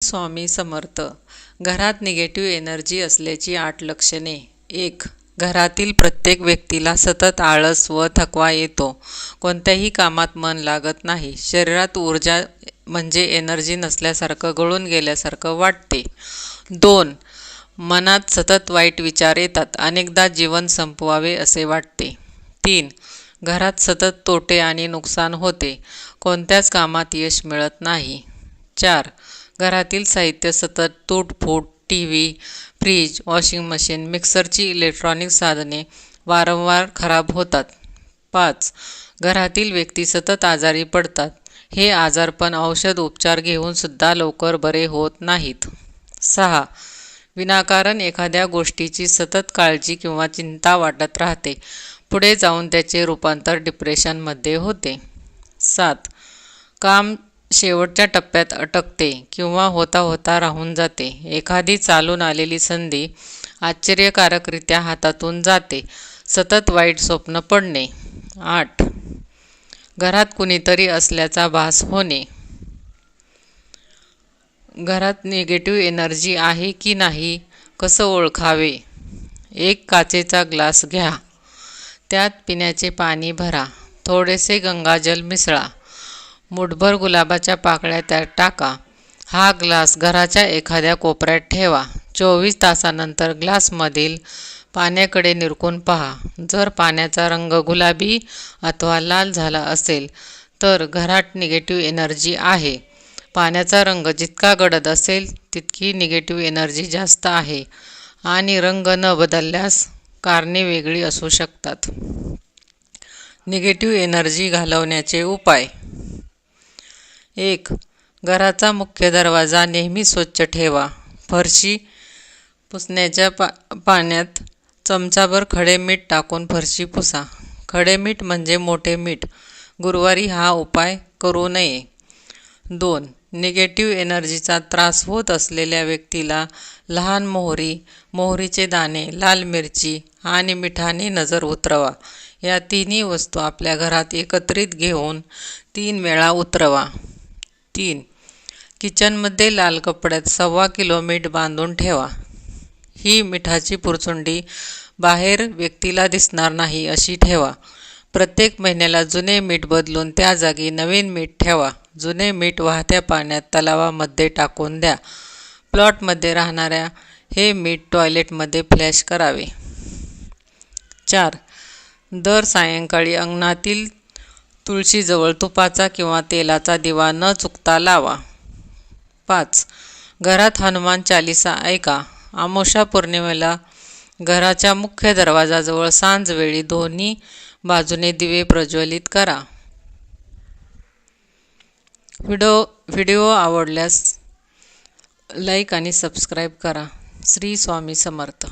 स्वामी समर्थ. घरात negative energy असल्याची 8 लक्षणे. 1. घरातील प्रत्येक व्यक्तीला सतत आळस व थकवा येतो. कोणत्याही कामात मन लागत नाही. शरीरात ऊर्जा म्हणजे एनर्जी नसल्यासारखं, गळून गेल्यासारखं वाटते. 2. मनात सतत वाईट विचार येतात. अनेकदा जीवन संपवावे असे वाटते. 3. घरात सतत तोटे आणि नुकसान होते. कोणत्याच कामात यश मिळत नाही. 4. घरातील साहित्य सतत तुटफूट. टीव्ही, फ्रीज, वॉशिंग मशीन, मिक्सरची इलेक्ट्रॉनिक साधने वारंवार खराब होतात. 5. घरातील व्यक्ती सतत आजारी पडतात. हे आजारपण औषध उपचार घेऊन सुद्धा लवकर बरे होत नाहीत. 6. विनाकारण एखाद्या गोष्टीची सतत काळजी किंवा चिंता वाटत राहते. पुढे जाऊन त्याचे रूपांतर डिप्रेशनमध्ये होते. 7. काम शेवटच्या टप्प्यात अटकते किंवा होता होता राहून जाते. एखादी चालून आलेली संधी आश्चर्यकारकरित्या हातातून जाते. सतत वाईट स्वप्न पडणे. 8. घरात कुणीतरी असल्याचा भास होणे. घरात निगेटिव्ह एनर्जी आहे की नाही कसं ओळखावे? 1 काचेचा ग्लास घ्या. त्यात पिण्याचे पाणी भरा. थोडेसे गंगाजल मिसळा. मुठभर गुलाबाच्या पाकळ्या त्यात टाका. हा ग्लास घराच्या एखाद्या कोपऱ्यात ठेवा. 24 तासानंतर ग्लासमधील पाण्याकडे निरखून पहा. जर पाण्याचा रंग गुलाबी अथवा लाल झाला असेल तर घरात निगेटिव्ह एनर्जी आहे. पाण्याचा रंग जितका गडद असेल तितकी निगेटिव्ह एनर्जी जास्त आहे आणि रंग न बदलल्यास कारणे वेगळी असू शकतात. निगेटिव्ह एनर्जी घालवण्याचे उपाय. 1. घराचा मुख्य दरवाजा नेहमी स्वच्छ ठेवा. फरशी पुसण्याच्या पाण्यात चमचाभर खडे मीठ टाकून फरशी पुसा. खडे मीठ म्हणजे मोठे मीठ. गुरुवारी हा उपाय करू नये. 2. निगेटिव्ह एनर्जीचा त्रास होत असलेल्या व्यक्तीला लहान मोहरीचे दाणे, लाल मिरची आणि मिठाने नजर उतरवा. या तिन्ही वस्तू आपल्या घरात एकत्रित घेऊन 3 वेळा उतरवा. 3. किचनमध्ये लाल कपड्यात 1.25 किलो मीठ बांधून ठेवा. ही मिठाची पुरचुंडी बाहेर व्यक्तीला दिसणार नाही अशी ठेवा. प्रत्येक महिन्याला जुने मीठ बदलून त्या जागी नवीन मीठ ठेवा. जुने मीठ वाहत्या पाण्यात तलावामध्ये टाकून द्या. प्लॉटमध्ये राहणाऱ्या हे मीठ टॉयलेटमध्ये फ्लॅश करावे. 4. दर सायंकाळी अंगणातील तुळशीजवळ तुपाचा किंवा तेलाचा दिवा न चुकता लावा. 5. घरात हनुमान चालीसा ऐका. अमावास्या पौर्णिमेला घराच्या मुख्य दरवाजाजवळ सांजवेळी दोन्ही बाजूने दिवे प्रज्वलित करा. व्हिडिओ आवडल्यास लाईक आणि सबस्क्राईब करा. श्री स्वामी समर्थ.